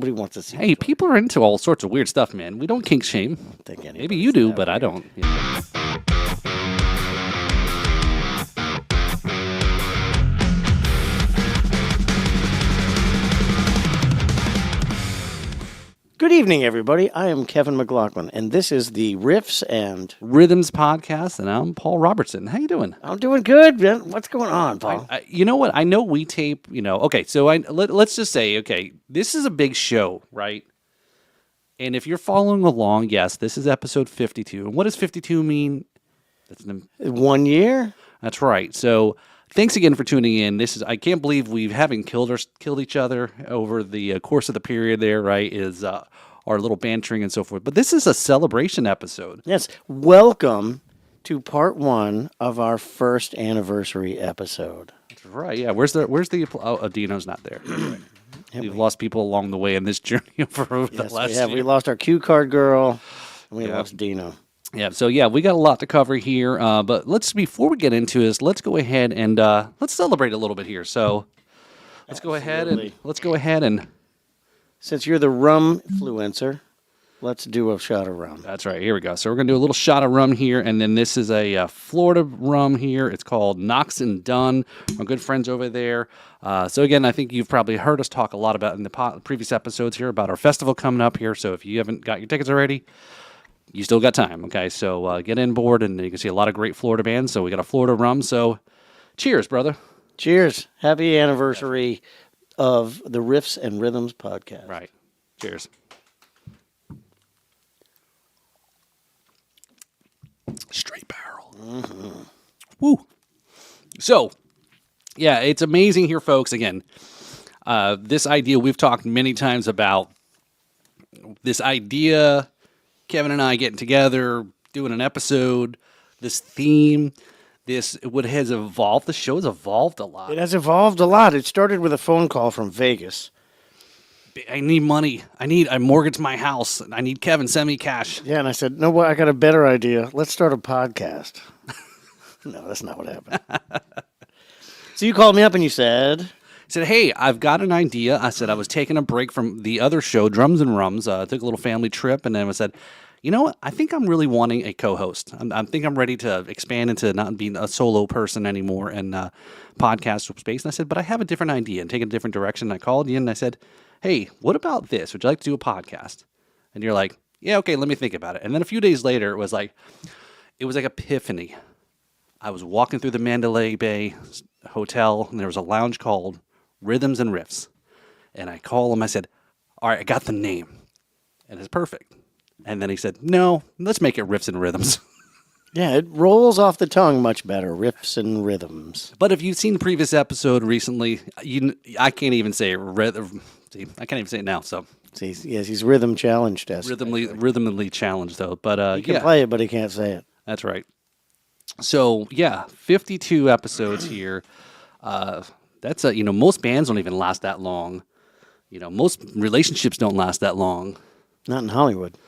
Nobody wants to see. Hey, people are into all sorts of weird stuff, man. We don't kink shame. Maybe you do, but I don't. Yeah. Good evening, everybody. I am Kevin McLaughlin, and this is the Riffs and Rhythms podcast, and I'm Paul Robertson. How you doing? I'm doing good, man. What's going on, Paul? You know what? I know we tape, okay, so let's just say, okay, this is a big show, right? And if you're following along, yes, this is episode 52. And what does 52 mean? 1 year? That's right. So thanks again for tuning in. I can't believe we haven't killed each other over the course of the period there, right, is our little bantering and so forth. But this is a celebration episode. Yes. Welcome to part 1 of our first anniversary episode. That's right. Yeah. Where's the Dino's not there. We've lost people along the way in this journey over the last year. We lost our cue card girl, and we lost Dino. Yeah, so we got a lot to cover here, but before we get into this, let's go ahead and let's celebrate a little bit here. So let's go ahead and since you're the rum influencer, let's do a shot of rum. That's right. Here we go. So we're gonna do a little shot of rum here, and then this is a Florida rum here. It's called Knox and Dunn. Our good friends over there. So again, I think you've probably heard us talk a lot about in the previous episodes here about our festival coming up here. So if you haven't got your tickets already, you still got time, okay? So get in board, and you can see a lot of great Florida bands. So we got a Florida rum. So cheers, brother. Cheers. Happy anniversary of the Riffs and Rhythms podcast. Right. Cheers. Straight barrel. Mm-hmm. Woo. So, yeah, it's amazing here, folks. Again, this idea, we've talked many times about this idea, Kevin and I getting together, doing an episode, this theme, what has evolved. The show's evolved a lot. It has evolved a lot. It started with a phone call from Vegas. I need money. I mortgaged my house. I need Kevin, send me cash. Yeah, and I said, no, I got a better idea. Let's start a podcast. No, that's not what happened. So you called me up and you said... I said, hey, I've got an idea. I said I was taking a break from the other show, Drums and Rums. I took a little family trip, and then I said, you know what? I think I'm really wanting a co-host. I think I'm ready to expand into not being a solo person anymore in podcast space. And I said, but I have a different idea and take a different direction. And I called you and I said, hey, what about this? Would you like to do a podcast? And you're like, yeah, okay, let me think about it. And then a few days later, it was like epiphany. I was walking through the Mandalay Bay Hotel, and there was a lounge called Rhythms and Riffs. And I called him. I said, all right, I got the name. And it's perfect. And then he said, no, let's make it Riffs and Rhythms. Yeah, it rolls off the tongue much better, Riffs and Rhythms. But if you've seen the previous episode recently, I can't even say it. See, I can't even say it now. So he's rhythm challenged. Rhythmically challenged, though. But he can play it, but he can't say it. That's right. So, 52 episodes here. That's most bands don't even last that long. Most relationships don't last that long. Not in Hollywood.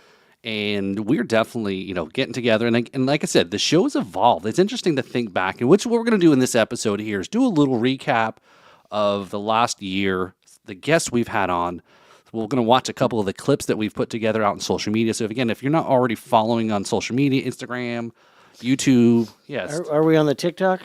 And we're definitely, getting together. And like I said, the show's evolved. It's interesting to think back. And what we're going to do in this episode here is do a little recap of the last year, the guests we've had on. We're going to watch a couple of the clips that we've put together out on social media. So, if you're not already following on social media, Instagram, YouTube, yes. Are we on the TikTok?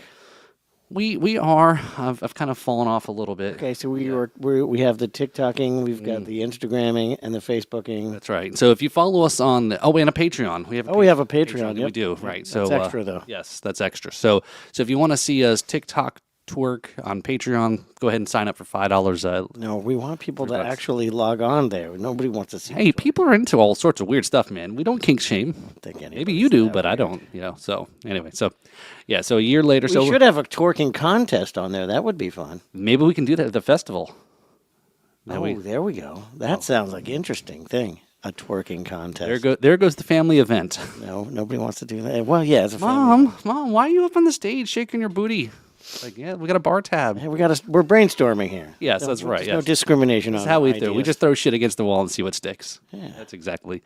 We are. I've kind of fallen off a little bit. Okay, so we have the TikToking, we've got the Instagramming, and the Facebooking. That's right. So if you follow us on, and a Patreon. We have a Patreon. Yep. We do, right? That's so extra though. Yes, that's extra. So if you want to see us TikTok twerk on Patreon, go ahead and sign up for $5. No, we want people to actually log on there. Nobody wants to see. Hey, people are into all sorts of weird stuff, man. We don't kink shame. Maybe you do, but I don't. So anyway, so a year later, we should have a twerking contest on there. That would be fun. Maybe we can do that at the festival. There we go. That sounds like an interesting thing. A twerking contest. There goes the family event. No, nobody wants to do that. Well, yeah, it's a family. Mom, why are you up on the stage shaking your booty? Like, yeah, we got a bar tab. Hey, we're brainstorming here. Yes, that's right. There's no discrimination on That's how we ideas. do. We just throw shit against the wall and see what sticks. Yeah. That's exactly.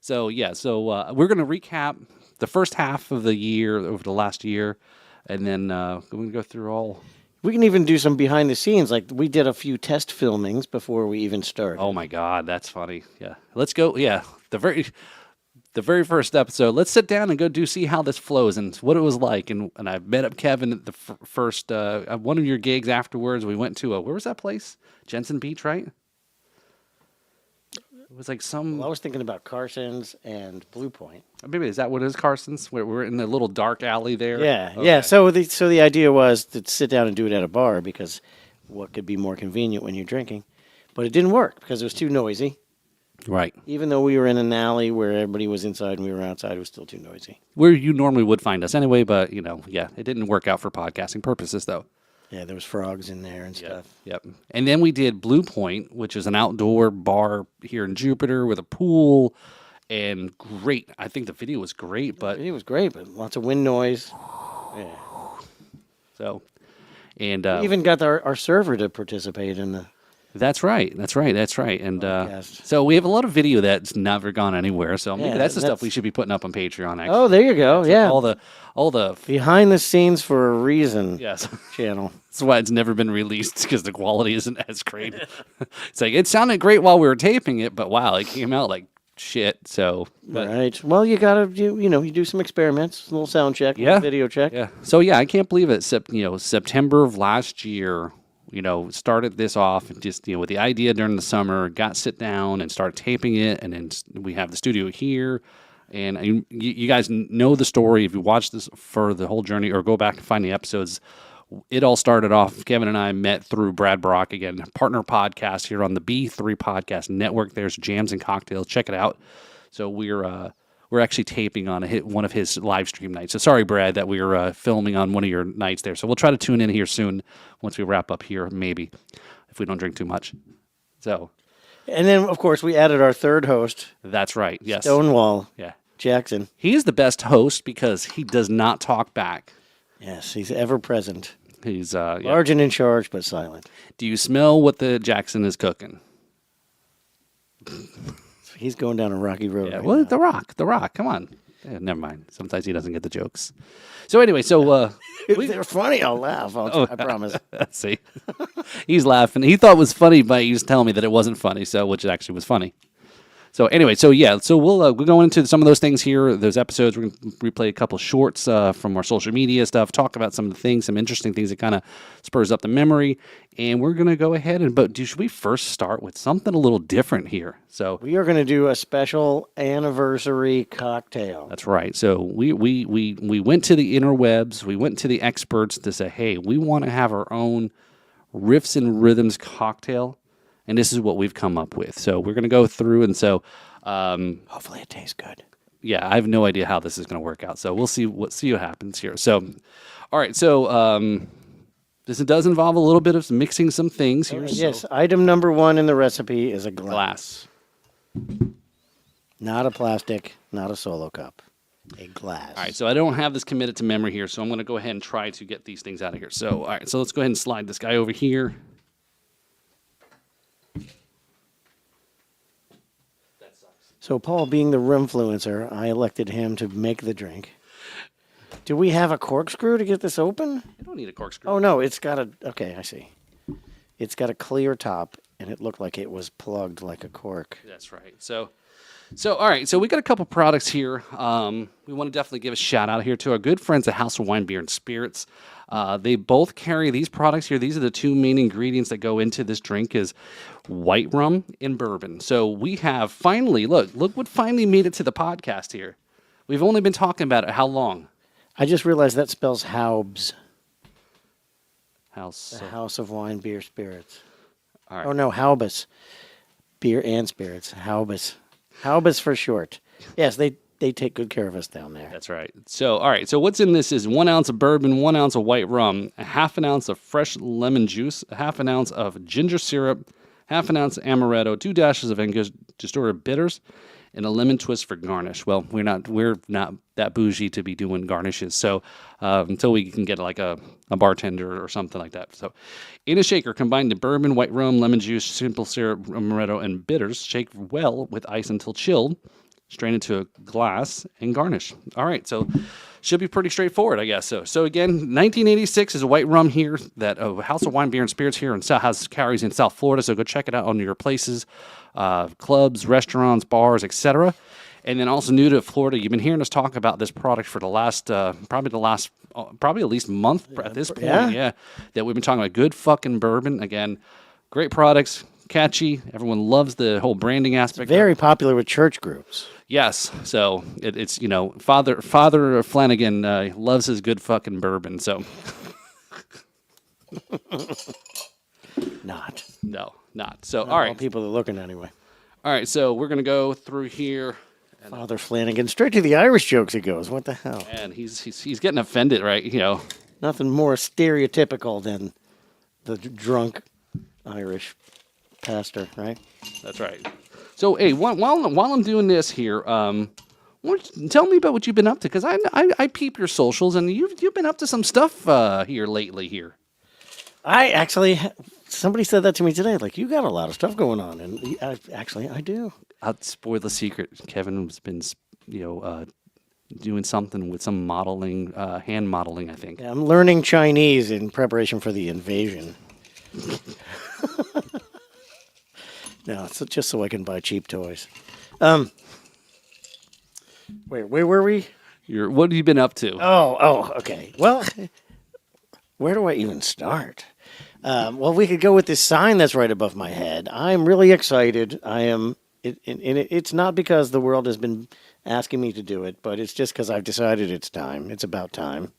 So, we're going to recap the first half of the year, over the last year, and then we're going to go through all. We can even do some behind the scenes. Like we did a few test filmings before we even started. Oh my God, that's funny. Yeah, let's go. Yeah, the very first episode. Let's sit down and go see how this flows and what it was like. And I met up Kevin at the first at one of your gigs afterwards. We went to where was that place? Jensen Beach, right? It was like some. Well, I was thinking about Carson's and Blue Point. Maybe is that what it is, Carson's? We're in the little dark alley there. Yeah, Okay. yeah. So the idea was to sit down and do it at a bar because what could be more convenient when you're drinking, but it didn't work because it was too noisy. Right. Even though we were in an alley where everybody was inside and we were outside, it was still too noisy. Where you normally would find us anyway, but yeah, it didn't work out for podcasting purposes though. Yeah, there was frogs in there and stuff. Yep. And then we did Blue Point, which is an outdoor bar here in Jupiter with a pool and great. I think the video was great, but It was great, but lots of wind noise. Yeah. so and We even got our server to participate in the. that's right. And Podcast. so we have a lot of video that's never gone anywhere. So maybe Yeah, that's the stuff that's- we should be putting up on Patreon. Actually, Oh, there you go. Yeah, all the behind the scenes for a reason. yes. Channel. That's why it's never been released because the quality isn't as great. It's like it sounded great while we were taping it, but wow, it came out like shit. So, but, Right. Well, you gotta you do some experiments, a little sound check, a little Yeah. video check. yeah. So yeah, I can't believe it. September of last year, started this off and just with the idea during the summer, got sit down and started taping it, and then we have the studio here. And you guys know the story if you watch this for the whole journey, or go back and find the episodes. It all started off. Kevin and I met through Brad Brock, again, partner podcast here on the B3 Podcast Network. There's Jams and Cocktails. Check it out. So we're actually taping on one of his live stream nights. So sorry, Brad, that we were filming on one of your nights there. So we'll try to tune in here soon once we wrap up here, maybe, if we don't drink too much. So And then, of course, we added our third host, that's right. Yes. Stonewall Yeah. Jackson. He is the best host because he does not talk back. Yes, he's ever present, He's yeah. large and in charge, but silent. Do you smell what the Jackson is cooking? He's going down a rocky road. Yeah, right well, now. The Rock. Come on. Yeah, never mind. Sometimes he doesn't get the jokes. So anyway, If they're funny, I'll laugh. I promise. see, he's laughing. He thought it was funny, but he was telling me that it wasn't funny. So, which actually was funny. So anyway, so we'll go into some of those things here. Those episodes, we're going to replay a couple shorts from our social media stuff, talk about some of the things, some interesting things that kind of spurs up the memory, and we're going to go ahead should we first start with something a little different here? So We are going to do a special anniversary cocktail. that's right. So we went to the interwebs, we went to the experts to say, hey, we want to have our own riffs and rhythms cocktail. And this is what we've come up with. So we're going to go through. And so, Hopefully it tastes good. yeah, I have no idea how this is going to work out. So we'll see what happens here. So, all right. So this does involve a little bit of mixing some things here. Yes, item number 1 in the recipe is a Glass. Not a plastic, not a solo cup. A glass. All right. So I don't have this committed to memory here. So I'm going to go ahead and try to get these things out of here. So, all right. So let's go ahead and slide this guy over here. So Paul, being the rimfluencer, I elected him to make the drink. Do we have a corkscrew to get this open? You don't need a corkscrew. Oh no, it's got okay, I see. It's got a clear top and it looked like it was plugged like a cork. That's right. So all right. So we got a couple products here. We want to definitely give a shout out here to our good friends at House of Wine, Beer, and Spirits. They both carry these products here. These are the two main ingredients that go into this drink: is white rum and bourbon. So we have finally look what finally made it to the podcast here. We've only been talking about it how long? I just realized that spells Haubs, House. the House of Wine, Beer, Spirits. All right. Oh no, Haubus. Beer and spirits. Haubus. Haubus for short. Yes, they take good care of us down there. That's right. So, all right. So, what's in this is 1 ounce of bourbon, 1 ounce of white rum, a half an ounce of fresh lemon juice, a half an ounce of ginger syrup, half an ounce of amaretto, 2 dashes of Angostura bitters, and a lemon twist for garnish. Well, we're not that bougie to be doing garnishes. So, until we can get like a bartender or something like that. So, in a shaker, combine the bourbon, white rum, lemon juice, simple syrup, amaretto, and bitters. Shake well with ice until chilled. strain into a glass, and garnish. All right, so should be pretty straightforward, I guess. So again, 1986 is a white rum here that House of Wine, Beer, and Spirits here in South carries in South Florida. So go check it out on your places, clubs, restaurants, bars, etc. And then also new to Florida, you've been hearing us talk about this product for the last probably at least month at this point. Yeah, that we've been talking about good fucking bourbon. Again, great products, catchy. Everyone loves the whole branding aspect. Very popular with church groups. Yes, so it's Father Flanagan loves his good fucking bourbon. So Not. no, not so. All All right, people are looking anyway. all right. So we're gonna go through here, Father Flanagan, straight to the Irish jokes he goes. What the hell? and he's getting offended, right? Nothing more stereotypical than the drunk Irish pastor, right? That's right. So hey, while I'm doing this here, tell me about what you've been up to, because I peep your socials, and you've been up to some stuff here lately here. I actually, somebody said that to me today. Like, you got a lot of stuff going on, and I do. I'll spoil the secret. Kevin's been doing something with some modeling, hand modeling, I think. Yeah, I'm learning Chinese in preparation for the invasion. No, it's just so I can buy cheap toys. Wait, where were we? What have you been up to? Oh, okay. Well, where do I even start? Well, we could go with this sign that's right above my head. I'm really excited. It's not because the world has been asking me to do it, but it's just because I've decided it's time. It's about time.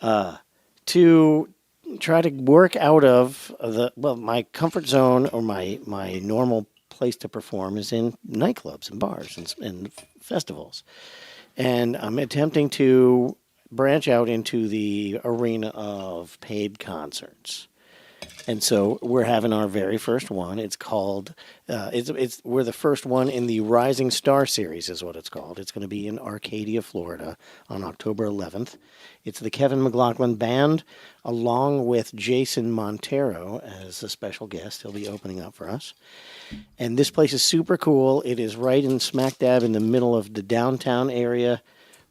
To try to work out of my comfort zone, or my normal place to perform is in nightclubs and bars and festivals. And I'm attempting to branch out into the arena of paid concerts. And so we're having our very first one. It's called, we're the first one in the Rising Star series is what it's called. It's going to be in Arcadia, Florida on October 11th. It's the Kevin McLaughlin Band along with Jason Montero as a special guest. He'll be opening up for us. And this place is super cool. It is right in smack dab in the middle of the downtown area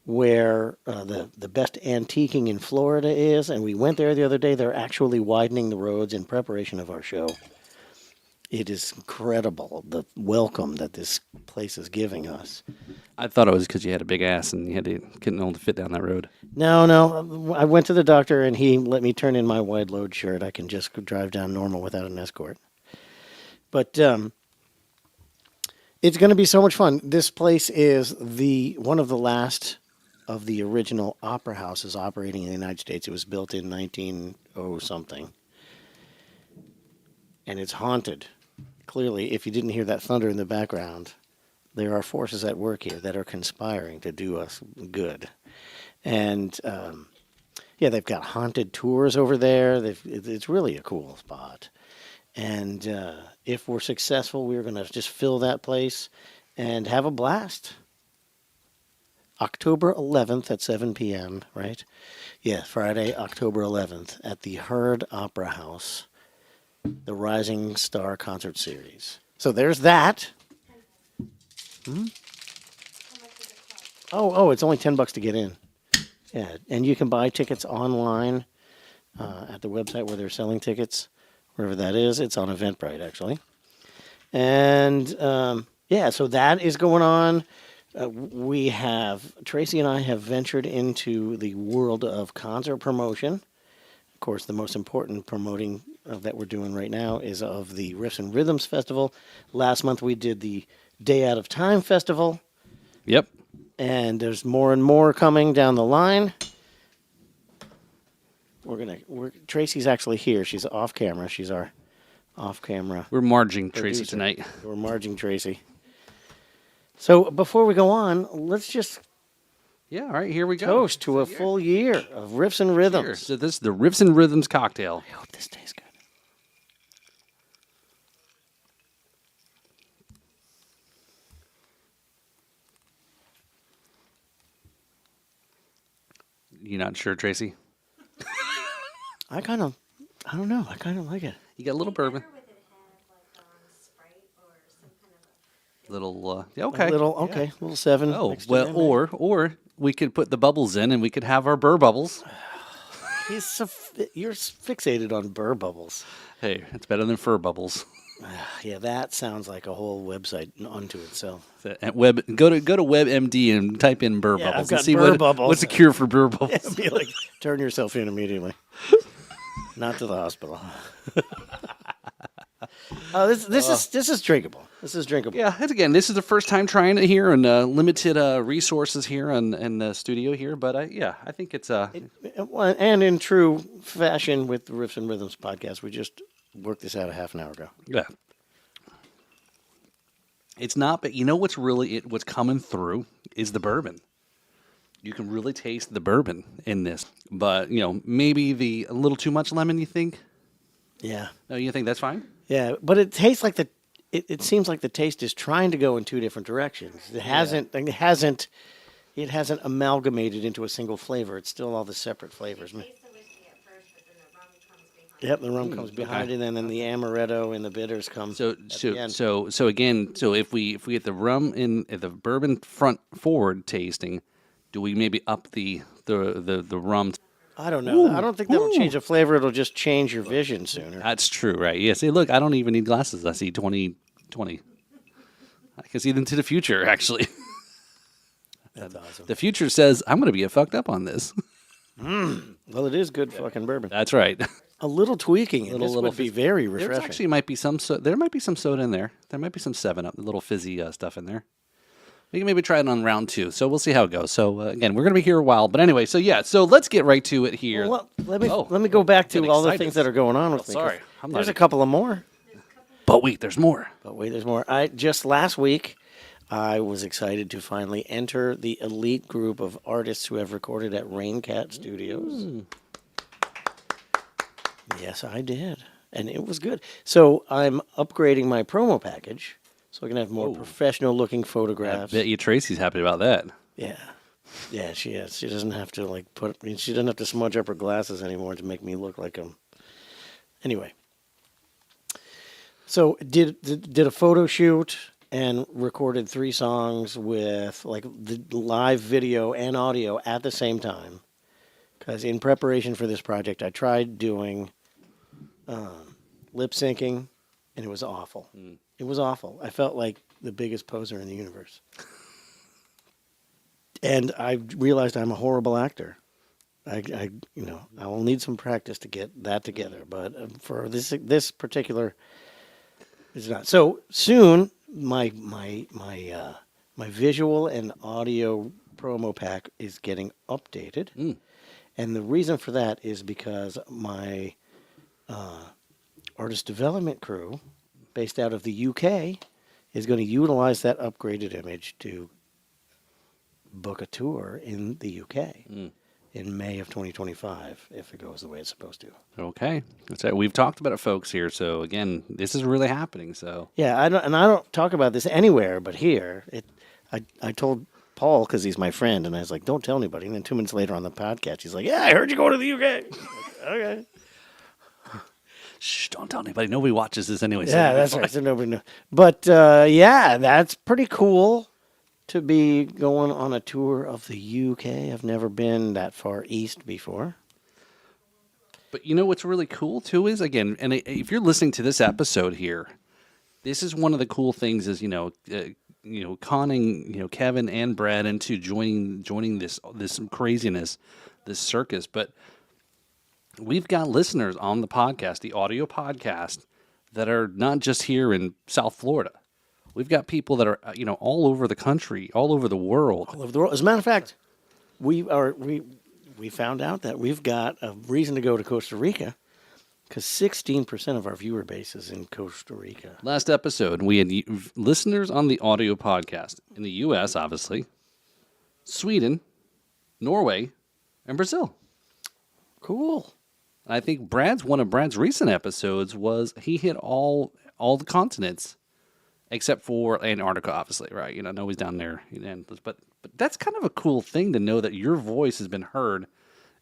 where the best antiquing in Florida is. And we went there the other day. They're actually widening the roads in preparation of our show. It is incredible, the welcome that this place is giving us. I thought it was because you had a big ass and you couldn't hold to fit down that road. No. I went to the doctor and he let me turn in my wide load shirt. I can just drive down normal without an escort. But it's going to be so much fun. This place is one of the last of the original opera houses operating in the United States. It was built in 1900 something. And it's haunted. Clearly, if you didn't hear that thunder in the background, there are forces at work here that are conspiring to do us good. And they've got haunted tours over there. It's really a cool spot. And if we're successful, we're going to just fill that place and have a blast. October 11th at 7 p.m., right? Yeah, Friday, October 11th at the Heard Opera House, the Rising Star Concert Series. So there's that. Oh, it's only $10 to get in. Yeah, and you can buy tickets online at the website where they're selling tickets, wherever that is. It's on Eventbrite, actually. And, so that is going on. Tracy and I have ventured into the world of concert promotion. Of course, the most important promoting that we're doing right now is of the Riffs and Rhythms Festival. Last month we did the Day Out of Time Festival. Yep. And there's more and more coming down the line. Tracy's actually here. She's off camera. She's our off camera. We're marging Tracy producer. tonight. We're marging Tracy. So before we go on, let's just Yeah, all right, here we go. toast to a full year of Riffs and Rhythms. Cheers. So this is the Riffs and Rhythms cocktail. I hope this tastes good. You not sure, Tracy? I don't know. I kind of like it. You got a little bourbon. Better with it had like Sprite or some kind of Little, yeah, okay. Little 7. Oh, mixed in well, there, maybe. or we could put the bubbles in and we could have our burr bubbles. You're fixated on burr bubbles. Hey, it's better than fur bubbles. Yeah, that sounds like a whole website unto itself. Go to WebMD and type in burr Yeah, I've bubbles got and see burr bubbles. what's the cure for burr bubbles. Be like, turn yourself in immediately. Not to the hospital. This is drinkable. This is drinkable. Yeah, and again, this is the first time trying it here, and limited resources here in the studio here. But I think it's Well, and in true fashion with the Riffs and Rhythms podcast, we just worked this out a half an hour ago. yeah. It's not, but you know what's really what's coming through is the bourbon. You can really taste the bourbon in this, but maybe a little too much lemon. You think? Yeah. No, you think that's fine? Yeah, but it tastes like it seems like the taste is trying to go in two different directions. It hasn't amalgamated into a single flavor. It's still all the separate flavors. Taste the whiskey at first, but then the rum comes behind. Yep, the rum comes behind it, and then the amaretto and the bitters come. So at the end. so again, if we get the rum in the bourbon front forward tasting, do we maybe up the rum? I don't know. I don't think that'll change the flavor. It'll just change your vision sooner. That's true, right? Yeah. See, look, I don't even need glasses. I see 20/20. I can see into the future, actually. That's awesome. The future says I'm going to be fucked up on this. Well, it is good fucking bourbon. That's right. A little tweaking, and this Little would be very refreshing. There's actually might be some. There might be some soda in there. There might be some 7-Up, the little fizzy stuff in there. We can maybe try it on round 2. So we'll see how it goes. So again, we're going to be here a while, but anyway. So yeah. So let's get right to it here. Well, let me Oh, let me go back to getting all the excited. things that are going on with me. 'cause sorry. I'm not There's a even- couple of more. But wait, there's more. But wait, there's more. Just last week, I was excited to finally enter the elite group of artists who have recorded at Raincat Studios. Yes, I did. And it was good. So I'm upgrading my promo package so I can have more professional looking I photographs. bet you Tracy's happy about that. Yeah. Yeah, she is. She doesn't have to she doesn't have to smudge up her glasses anymore to make me look like him. Anyway. So did a photo shoot and recorded 3 songs with like the live video and audio at the same time. Because in preparation for this project, I tried doing lip syncing, and it was awful. It was awful. I felt like the biggest poser in the universe. And I realized I'm a horrible actor. I will need some practice to get that together. But for this particular, it's not. So soon, my visual and audio promo pack is getting updated, and the reason for that is because my artist development crew, based out of the UK, is going to utilize that upgraded image to book a tour in the UK in May of 2025, if it goes the way it's supposed to. Okay, that's right. We've talked about it, folks. Here, so again, this is really happening. So Yeah, I don't talk about this anywhere but here. I told Paul because he's my friend, and I was like, "Don't tell anybody." And then 2 minutes later on the podcast, he's like, "Yeah, I heard you going to the UK." Okay. shh, don't tell anybody. Nobody watches this anyway. so Yeah, it'll be that's fine. right. So nobody knows. But yeah, that's pretty cool to be going on a tour of the UK. I've never been that far east before. But you know what's really cool too is again, and if you're listening to this episode here, this is one of the cool things is conning Kevin and Brad into joining this craziness, this circus. But we've got listeners on the podcast, the audio podcast, that are not just here in South Florida. We've got people that are all over the country, all over the world. All over the world. As a matter of fact, we found out that we've got a reason to go to Costa Rica because 16% of our viewer base is in Costa Rica. Last episode, we had listeners on the audio podcast in the U.S., obviously, Sweden, Norway, and Brazil. Cool. I think one of Brad's recent episodes was he hit all the continents except for Antarctica, obviously, right? I know he's down there, but that's kind of a cool thing to know that your voice has been heard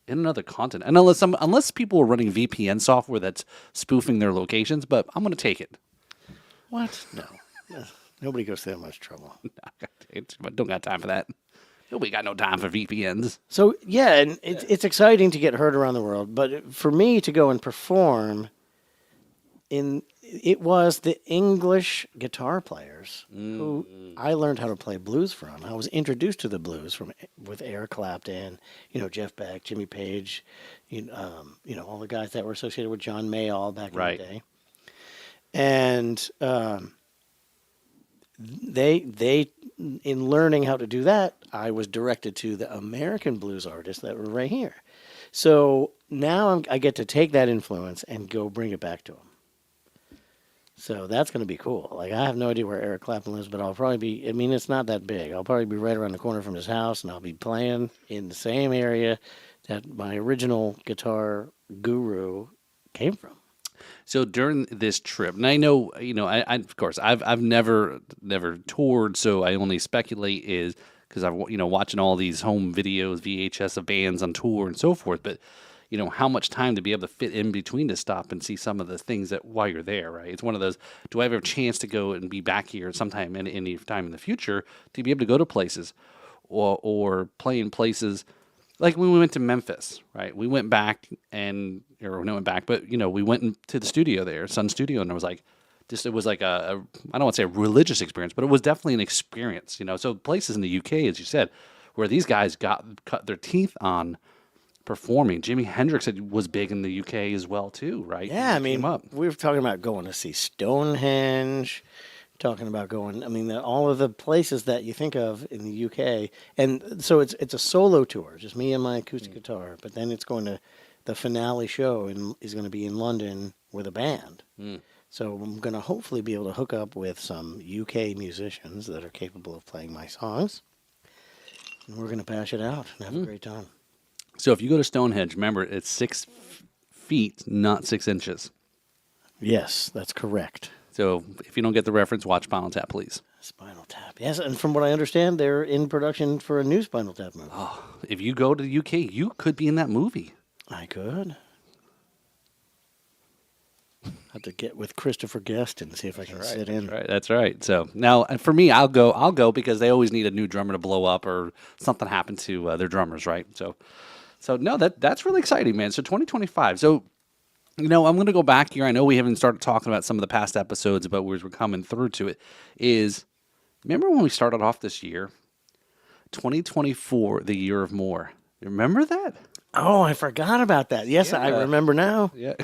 in another continent. And unless people are running VPN software that's spoofing their locations, but I'm going to take it. What? No. Nobody goes through that much trouble. Don't got time for that. Nobody got no time for VPNs. So yeah, and it's exciting to get heard around the world. But for me to go and perform, it was the English guitar players who I learned how to play blues from. I was introduced to the blues with Eric Clapton, Jeff Beck, Jimmy Page, all the guys that were associated with John Mayall back in Right. the day, and they in learning how to do that, I was directed to the American blues artists that were right here. So now I get to take that influence and go bring it back to them. So that's going to be cool. Like, I have no idea where Eric Clapton lives, but I'll probably be, I mean, it's not that big. I'll probably be right around the corner from his house, and I'll be playing in the same area that my original guitar guru came from. So during this trip, and I know, I of course, I've never toured, so I only speculate is because I've, watching all these home videos, VHS of bands on tour and so forth, but how much time to be able to fit in between to stop and see some of the things that while you're there, right? It's one of those, do I have a chance to go and be back here sometime in any time in the future to be able to go to places or play in places like when we went to Memphis, right? We went back but we went to the studio there, Sun Studio, and it was like, it was like I don't want to say a religious experience, but it was definitely an experience, So places in the UK, as you said, where these guys cut their teeth on performing. Jimi Hendrix was big in the UK as well too, right? Yeah, I He mean, came up. we were talking about going to see Stonehenge, talking about going, I mean, all of the places that you think of in the UK. And so it's a solo tour, just me and my acoustic guitar. But then it's going to, the finale show is going to be in London with a band. So I'm going to hopefully be able to hook up with some UK musicians that are capable of playing my songs. And we're going to bash it out and have a great time. So if you go to Stonehenge, remember it's 6 feet, not 6 inches. Yes, that's correct. So if you don't get the reference, watch Spinal Tap, please. Spinal Tap. Yes, and from what I understand, they're in production for a new Spinal Tap movie. If you go to the UK, you could be in that movie. I could. Have to get with Christopher Guest and see if I can sit in. That's right. So now, and for me, I'll go because they always need a new drummer to blow up or something happen to their drummers, right? So no, that's really exciting, man. So 2025. So, I'm going to go back here. I know we haven't started talking about some of the past episodes, but as we're coming through to it, is remember when we started off this year, 2024, the year of more. You remember that? Oh, I forgot about that. Yes, I remember now. Yeah.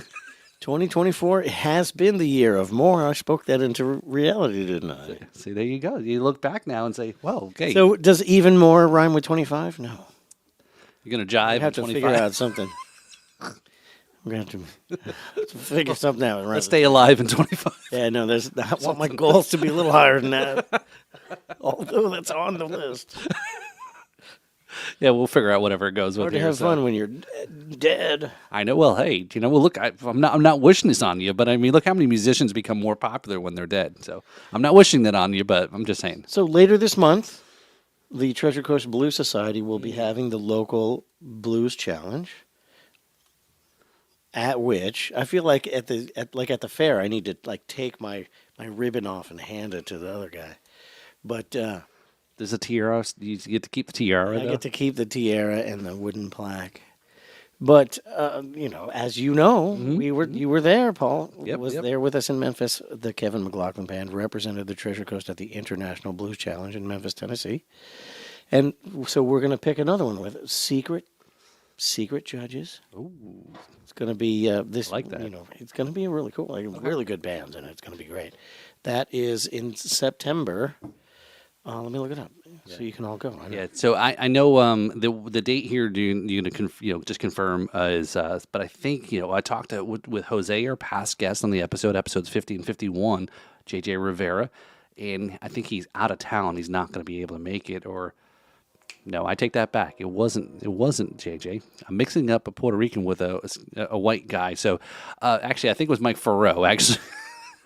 2024 has been the year of more. I spoke that into reality, didn't I? See, there you go. You look back now and say, well, okay. So does even more rhyme with 25? No. You're going to jive I have to 25. figure out something. I'm going to have to figure something out. Right? Let's stay alive in 25. Yeah, no, I want my goals to be a little higher than that. Although that's on the list. Yeah, we'll figure out whatever it goes with. Hard to have fun when you're dead. I know. Well, hey, well, look, I'm not wishing this on you, but I mean, look how many musicians become more popular when they're dead. So I'm not wishing that on you, but I'm just saying. So later this month, the Treasure Coast Blues Society will be having the local blues challenge. At which I feel like at the fair, I need to take my ribbon off and hand it to the other guy. But there's a tiara. You get to keep the tiara. I get to keep the tiara and the wooden plaque. But as you know, you were there, Paul. Yep, was there with us in Memphis. The Kevin McLaughlin Band represented the Treasure Coast at the International Blues Challenge in Memphis, Tennessee. And so we're going to pick another one with secret judges. Ooh. It's going to be this. Like that. It's going to be really cool. Really good bands, and it's going to be great. That is in September. Let me look it up so you can all go. Yeah. So I know the date here. You gonna just confirm is. But I think I talked with Jose, our past guest on the episodes 50 and 51, JJ Rivera, and I think he's out of town. He's not going to be able to make it. Or no, I take that back. It wasn't JJ. I'm mixing up a Puerto Rican with a white guy. So actually, I think it was Mike Farrow. Actually.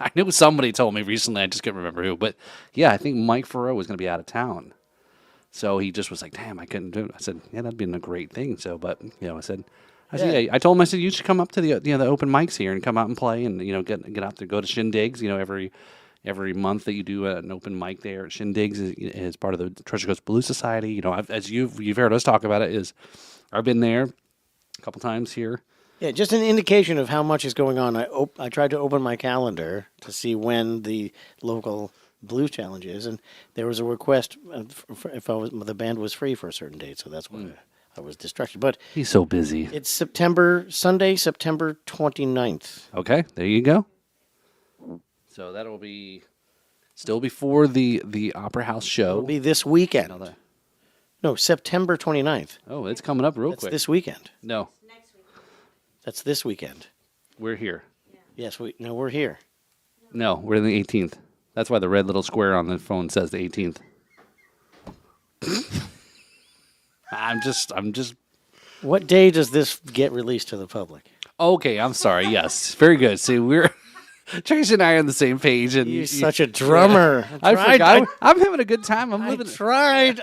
I knew somebody told me recently. I just couldn't remember who. But, yeah, I think Mike Farrow was going to be out of town. So he just was like, damn, I couldn't do it. I said, yeah, that'd been a great thing. So, but, I said, I told him, I said, you should come up to the open mics here and come out and play and, get out there, go to shindigs, every every month that you do an open mic there at Shindigs as part of the Treasure Coast Blues Society. You know, as you've heard us talk about it, is I've been there a couple times here. Yeah, just an indication of how much is going on. I tried to open my calendar to see when the local blues challenge is, and there was a request if the band was free for a certain date, so that's why I was distracted. But He's so busy. it's Sunday, September 29th. Okay, there you go. So that'll be still before the Opera House show. It'll be this weekend. All that- No, September 29th. Oh, it's coming up real That's quick. this weekend. No, Next week. That's this weekend. we're here. Yes, we're here. No, we're the 18th. That's why the red little square on the phone says the 18th. I'm just. What day does this get released to the public? Okay, I'm sorry. Yes, very good. See, we're Tracy and I are on the same page, and You're such a drummer. I tried, forgot. I'm having a good time. I'm I living. tried.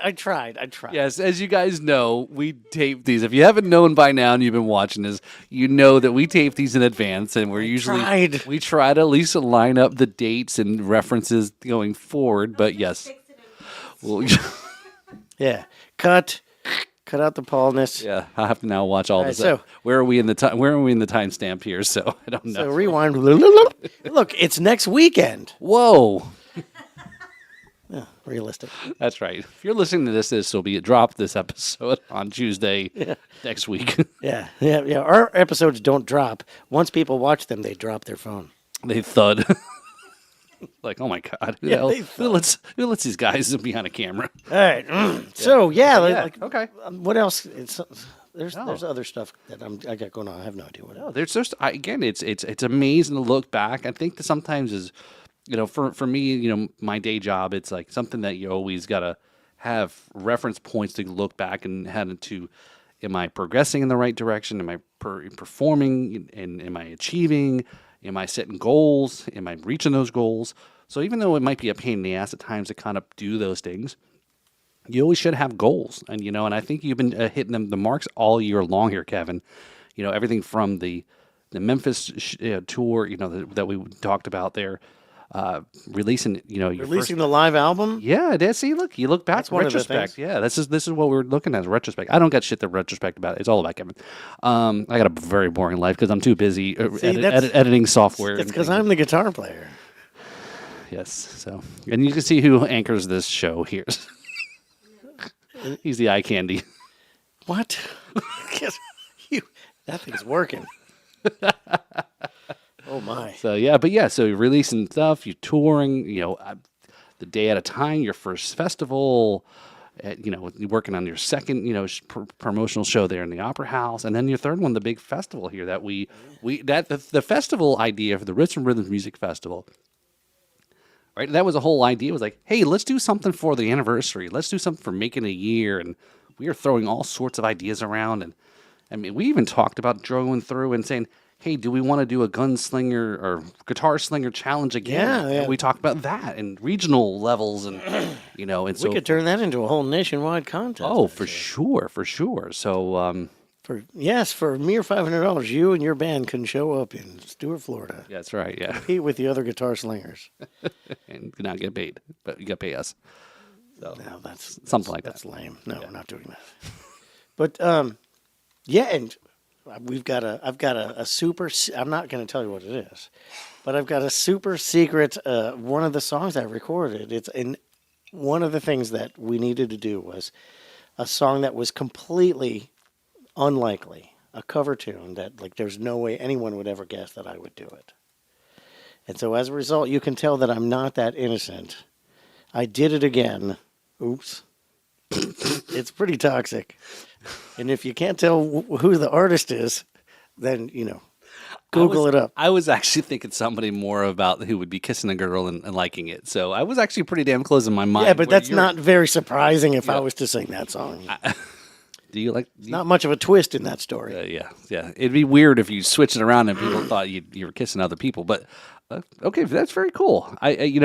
Yes, as you guys know, we tape these. If you haven't known by now and you've been watching this, you know that we tape these in advance, and we're usually tried. we try to at least line up the dates and references going forward. But yes, Fix it in well, Yeah. Cut out the Paulness. yeah, I have to now watch all right, this. so- Where are we in the time? Where are we in the timestamp here? So I don't know. So rewind. Look, it's next weekend. Whoa. Yeah, realistic. That's right. If you're listening to this will be dropped this episode on Tuesday next week. Yeah. Our episodes don't drop. Once people watch them, they drop their phone. They thud. Like, oh my God, who, the Yeah, hell- they who lets these guys behind a camera? All right. So Yeah, like, okay. what else? There's No. there's other stuff that I got going on. I have no idea what. No, there's just again, it's amazing to look back. I think that sometimes is, for me, my day job, it's like something that you always gotta have reference points to look back and had to. Am I progressing in the right direction? Am I performing? And am I achieving? Am I setting goals? Am I reaching those goals? So even though it might be a pain in the ass at times to kind of do those things, you always should have goals. And and I think you've been hitting the marks all year long here, Kevin. Everything from the Memphis tour, that we talked about there, releasing, your Releasing the live album. yeah, see, look, you look back, That's one of the retrospect. things. Yeah, this is what we're looking at, retrospect. I don't got shit to retrospect about. It's all about Kevin. I got a very boring life because I'm too busy editing software. It's and because things. I'm the guitar player. Yes. So, and you can see who anchors this show here. He's the eye candy. What? That thing's working. Oh my. So so you're releasing stuff, you're touring, the day at a time, your first festival, you're working on your second, promotional show there in the Opera House, and then your third one, the big festival here that the festival idea for the Rhythms and Rhythms Music Festival. Right, that was the whole idea. It was like, hey, let's do something for the anniversary. Let's do something for making a year, and we are throwing all sorts of ideas around. And I mean, we even talked about going through and saying, hey, do we want to do a gunslinger or guitar slinger challenge again? Yeah. And we talked about that and regional levels, and and We so could turn that into a whole nationwide contest. oh, for sure. So For a mere $500, you and your band can show up in Stuart, Florida. that's right, yeah, Compete with the other guitar slingers. and not get paid, but you got to pay us. No, that's Something like that's lame. No, we're not doing that. But yeah, and I've got a super. I'm not going to tell you what it is, but I've got a super secret. One of the songs I recorded. It's in one of the things that we needed to do was a song that was completely unlikely, a cover tune that like there's no way anyone would ever guess that I would do it. And so as a result, you can tell that I'm not that innocent. I did it again. Oops. It's pretty toxic. And if you can't tell who the artist is, then, Google it up. I was actually thinking somebody more about who would be kissing a girl and liking it. So I was actually pretty damn close in my mind. Yeah, but where that's not very surprising if I was to sing that song. Do you like? Not much of a twist in that story. Yeah. It'd be weird if you switched it around and people thought you were kissing other people. But okay, that's very cool.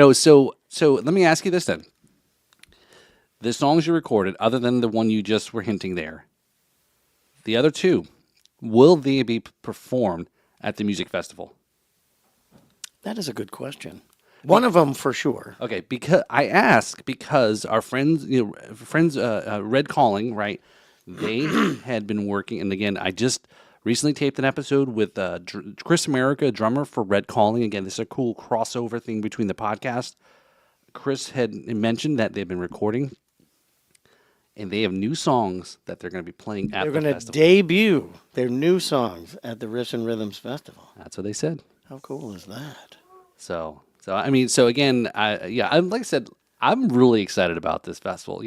So let me ask you this then: the songs you recorded, other than the one you just were hinting there, the other two, will they be performed at the music festival? That is a good question. One of them for sure. Okay, because I ask because our friends, Red Calling, right? They had been working, and again, I just recently taped an episode with Chris America, drummer for Red Calling. Again, this is a cool crossover thing between the podcast. Chris had mentioned that they've been recording, and they have new songs that they're going to be playing at They're the going to festival. debut their new songs at the Riffs and Rhythms Festival. That's what they said. How cool is that? So I mean, so again, like I said, I'm really excited about this festival.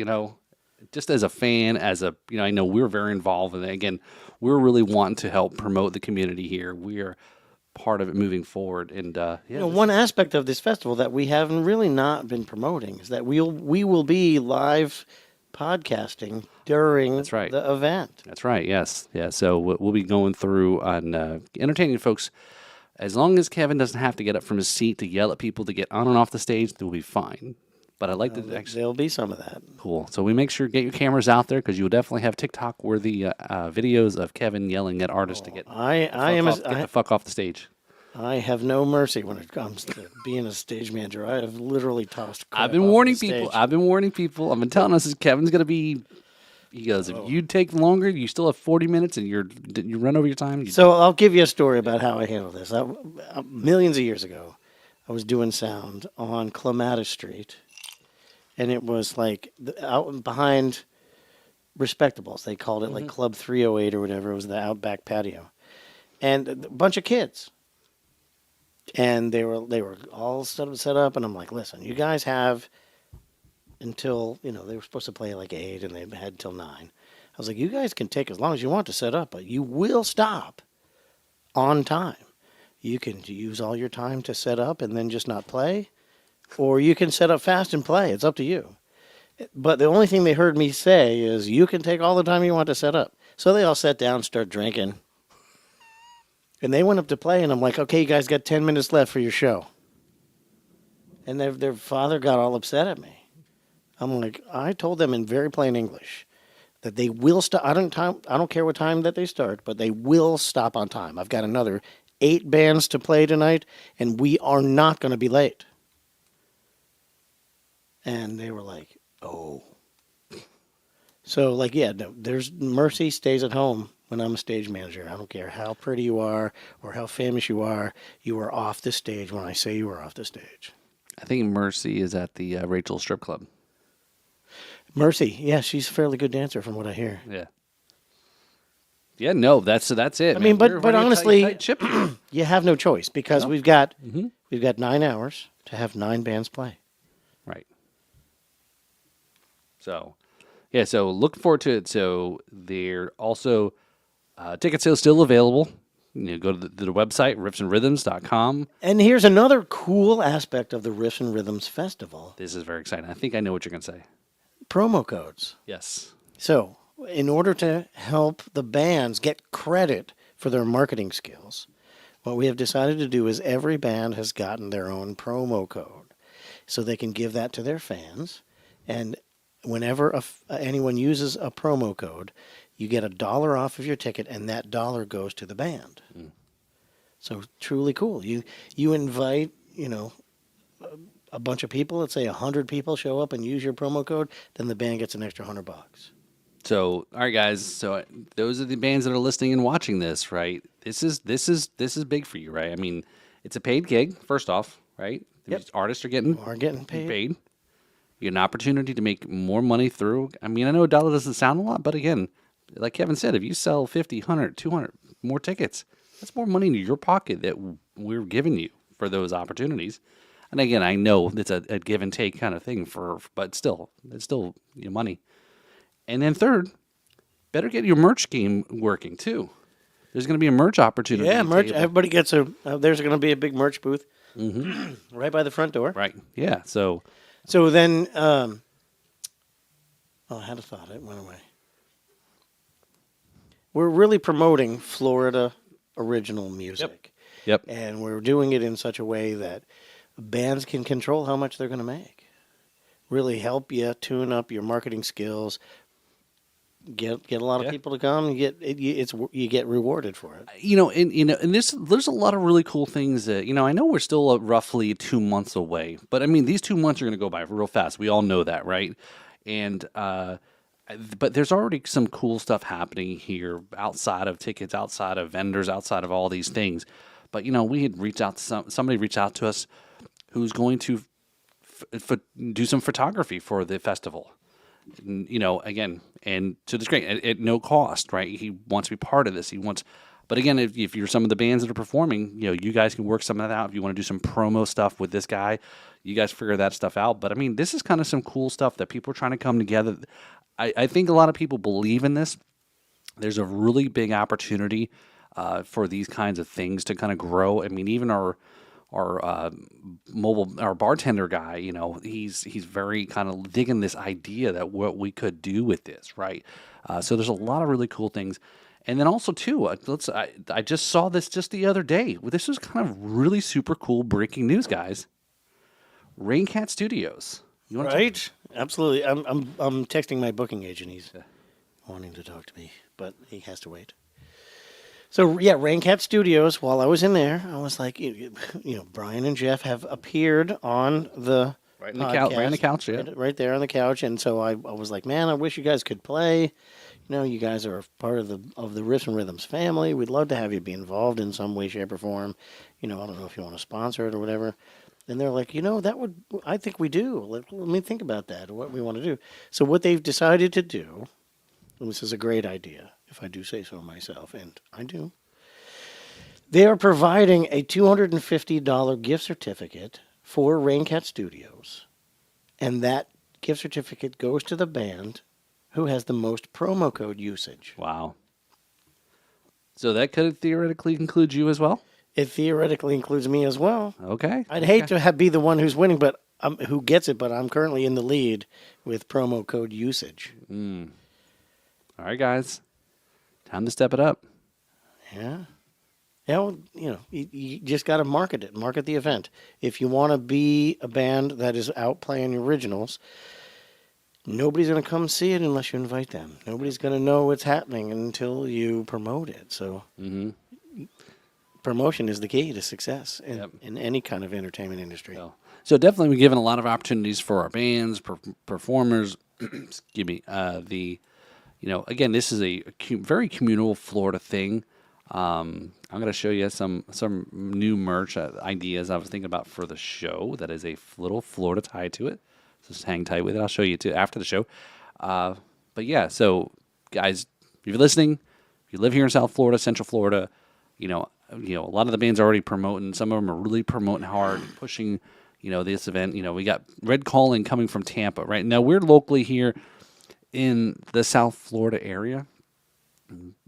Just as a fan, I know we're very involved in it. Again, we're really wanting to help promote the community here. We're part of it moving forward, and One aspect of this festival that we haven't really not been promoting is that we will be live podcasting during That's right. the event. That's right. Yes. Yeah. So we'll be going through on entertaining folks. As long as Kevin doesn't have to get up from his seat to yell at people to get on and off the stage, we'll be fine. But I like to actually There'll be some of that. cool. So we make sure get your cameras out there because you will definitely have TikTok worthy videos of Kevin yelling at artists to get I get the fuck off the stage. I have no mercy when it comes to being a stage manager. I have literally tossed. crap I've been off the warning stage. people. I've been warning people. I've been telling us that Kevin's gonna be. He goes, if you take longer, you still have 40 minutes, and you run over your time. So I'll give you a story about how I handled this. Millions of years ago, I was doing sound on Clematis Street, and it was like out behind Respectables. They called it like Club 308 or whatever. It was the Outback patio, and a bunch of kids. And they were all set up, and I'm like, listen, you guys have until, they were supposed to play like 8, and they had until 9. I was like, you guys can take as long as you want to set up, but you will stop on time. You can use all your time to set up and then just not play, or you can set up fast and play. It's up to you. But the only thing they heard me say is, you can take all the time you want to set up. So they all sat down, start drinking. And they went up to play, and I'm like, okay, you guys got 10 minutes left for your show. And their father got all upset at me. I'm like, I told them in very plain English that they will stop. I don't care what time that they start, but they will stop on time. I've got another 8 bands to play tonight, and we are not going to be late. And they were like, oh. So, there's Mercy stays at home when I'm a stage manager. I don't care how pretty you are or how famous you are off the stage when I say you are off the stage. I think Mercy is at the Rachel Strip Club. Mercy, yeah, she's a fairly good dancer from what I hear. Yeah. Yeah, no, that's it. I mean, but We're running a honestly, tight ship here. you have no choice because we've got 9 hours to have 9 bands play. Right. So, yeah, so look forward to it. So they're also ticket sales still available. Go to the website, riffsandrhythms.com. And here's another cool aspect of the Riffs and Rhythms Festival. This is very exciting. I think I know what you're going to say. Promo codes. Yes. So, in order to help the bands get credit for their marketing skills, what we have decided to do is every band has gotten their own promo code. So they can give that to their fans. And whenever anyone uses a promo code, you get $1 off of your ticket, and that dollar goes to the band. So truly cool. You invite, a bunch of people, let's say 100 people show up and use your promo code, then the band gets an extra $100. So, all right, guys. So those are the bands that are listening and watching this, right? This is big for you, right? I mean, it's a paid gig. First off, right? Yep. These artists are getting paid. You get an opportunity to make more money through. I mean, I know $1 doesn't sound a lot, but again, like Kevin said, if you sell 50, 100, 200 more tickets, that's more money in your pocket that we're giving you for those opportunities. And again, I know it's a give and take kind of thing but still, it's still your money. And then third, better get your merch game working too. There's going to be a merch opportunity. Yeah, merch. table. Everybody gets there's going to be a big merch booth right by the front door. Right. Yeah. So then, I had a thought. It went away. We're really promoting Florida original music. Yep. And we're doing it in such a way that bands can control how much they're going to make. Really help you tune up your marketing skills. get a lot of Yeah. people to come. You get rewarded for it. And there's a lot of really cool things that I know we're still roughly 2 months away, but I mean these 2 months are going to go by real fast. We all know that, right? And but there's already some cool stuff happening here outside of tickets, outside of vendors, outside of all these things. But we had reached out to somebody reached out to us who's going to do some photography for the festival. Again, and to this great at no cost, right? He wants to be part of this. But again, if you're some of the bands that are performing, you guys can work some of that out. If you want to do some promo stuff with this guy, you guys figure that stuff out. But I mean, this is kind of some cool stuff that people are trying to come together. I think a lot of people believe in this. There's a really big opportunity for these kinds of things to kind of grow. I mean, even our bartender guy, he's very kind of digging this idea that what we could do with this, right? So there's a lot of really cool things. And then also too, I just saw this just the other day. This was kind of really super cool breaking news, guys. Raincat Studios. You want Right? Absolutely. I'm texting my booking agent. He's wanting to talk to me, but he has to wait. So yeah, Raincat Studios. While I was in there, I was like, Brian and Jeff have appeared on the Right on the couch, yeah. right there on the couch, and so I was like, man, I wish you guys could play. You guys are part of the Riffs and Rhythms family. We'd love to have you be involved in some way, shape, or form. I don't know if you want to sponsor it or whatever. And they're like, I think we do. Let me think about that, what we want to do. So what they've decided to do, and this is a great idea, if I do say so myself, and I do, they are providing a $250 gift certificate for Raincat Studios. And that gift certificate goes to the band who has the most promo code usage. Wow. So that could theoretically include you as well? It theoretically includes me as well. Okay. I'd hate to be the one who's winning, but who gets it, but I'm currently in the lead with promo code usage. All right, guys. Time to step it up. Yeah. Yeah, well, you just got to market it, market the event. If you want to be a band that is out playing originals, nobody's going to come see it unless you invite them. Nobody's going to know what's happening until you promote it. So promotion is the key to success in any kind of entertainment industry. So definitely we've given a lot of opportunities for our bands, performers. Excuse me. Again, this is a very communal Florida thing. I'm going to show you some new merch ideas I was thinking about for the show that is a little Florida tie to it. So just hang tight with it. I'll show you too after the show. But yeah, so guys, if you're listening, if you live here in South Florida, Central Florida, a lot of the bands are already promoting. Some of them are really promoting hard, pushing, this event. We got Red Calling coming from Tampa, right? Now we're locally here in the South Florida area.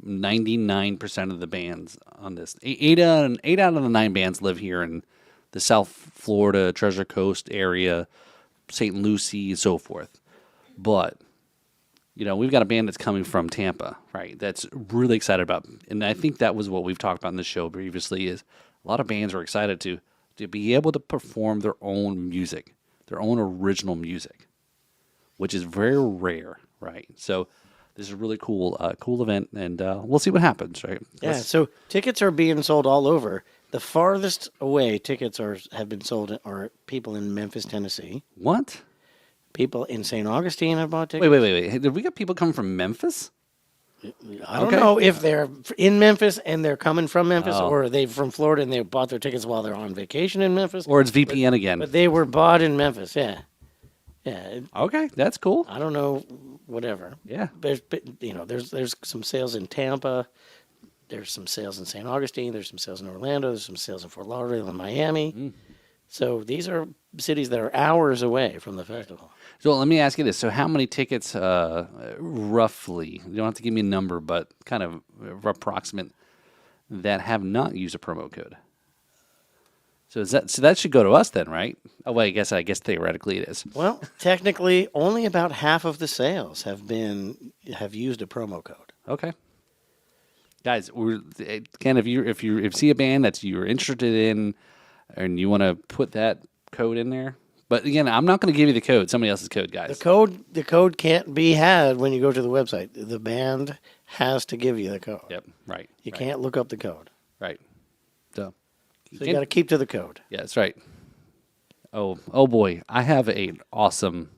99% of the bands on this, eight out of the 9 bands live here in the South Florida, Treasure Coast area, St. Lucie, so forth. But we've got a band that's coming from Tampa, right? That's really excited about, and I think that was what we've talked about in the show previously. Is a lot of bands are excited to be able to perform their own music, their own original music, which is very rare, right? So this is a really cool event, and we'll see what happens, right? Yeah. So tickets are being sold all over. The farthest away tickets have been sold are people in Memphis, Tennessee. What? People in St. Augustine have bought tickets. Wait. Did we got people coming from Memphis? I don't know if they're in Memphis and they're coming from Memphis, or they're from Florida and they bought their tickets while they're on vacation in Memphis. Or it's VPN again. But they were bought in Memphis, yeah. Yeah. Okay, that's cool. I don't know, whatever. Yeah. There's some sales in Tampa. There's some sales in St. Augustine. There's some sales in Orlando. There's some sales in Fort Lauderdale and Miami. So these are cities that are hours away from the festival. So let me ask you this. So how many tickets, roughly, you don't have to give me a number, but kind of approximate, that have not used a promo code? So that should go to us then, right? Oh, wait, I guess theoretically it is. Well, technically, only about half of the sales have used a promo code. Okay. Guys, again, if you see a band that you're interested in and you want to put that code in there, But again, I'm not going to give you the code. Somebody else's code, guys. The code can't be had when you go to the website. The band has to give you the code. Yep. Right. You right, can't look up the code. Right. So So you got to keep to the code. Yeah, that's right. Oh boy, I have an awesome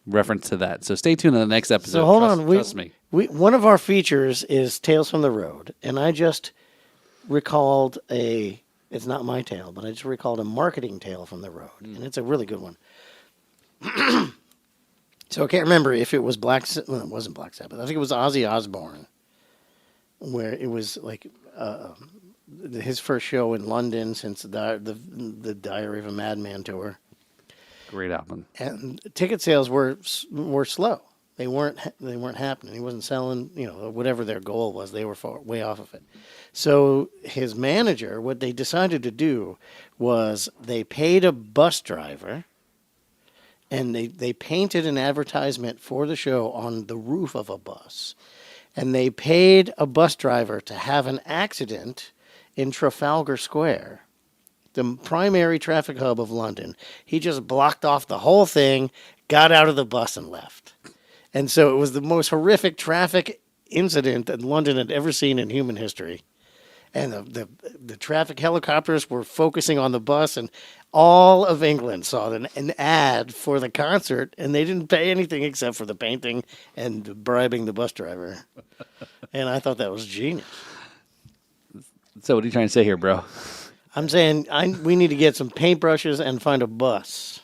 reference to that. So stay tuned in the next episode. So hold Trust- on. Trust me. One of our features is Tales from the Road, and I just recalled it's not my tale, but I just recalled a marketing tale from the road, and it's a really good one. So I can't remember if it was well, it wasn't Black Sabbath. I think it was Ozzy Osbourne, where it was like his first show in London since the Diary of a Madman tour, Great album. and ticket sales were slow. They weren't happening. He wasn't selling, whatever their goal was. They were way off of it. So his manager, what they decided to do was they paid a bus driver, and they painted an advertisement for the show on the roof of a bus, and they paid a bus driver to have an accident in Trafalgar Square, the primary traffic hub of London. He just blocked off the whole thing, got out of the bus, and left. And so it was the most horrific traffic incident that London had ever seen in human history. And the traffic helicopters were focusing on the bus, and all of England saw an ad for the concert, and they didn't pay anything except for the painting and bribing the bus driver. And I thought that was genius. So what are you trying to say here, bro? I'm saying we need to get some paintbrushes and find a bus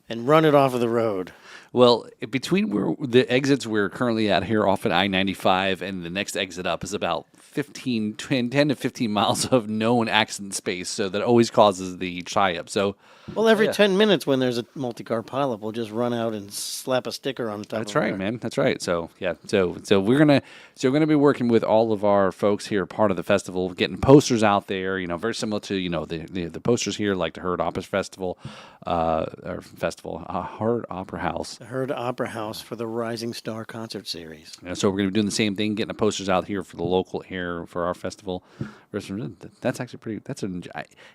and run it off of the road. Well, between the exits we're currently at here off at I-95 and the next exit up is about 10 to 15 miles of known accident space, so that always causes the tie-up. So, Well, every 10 minutes when there's a multi-car pileup, we'll just run out and slap a sticker on the top that's of it. right, man. That's right. So yeah. So we're gonna be working with all of our folks here, part of the festival, getting posters out there. Very similar to the posters here, like the Herd Opera Festival, Herd Opera House. The Herd Opera House for the Rising Star Concert Series. So we're gonna be doing the same thing, getting the posters out here for the local here for our festival. That's actually pretty.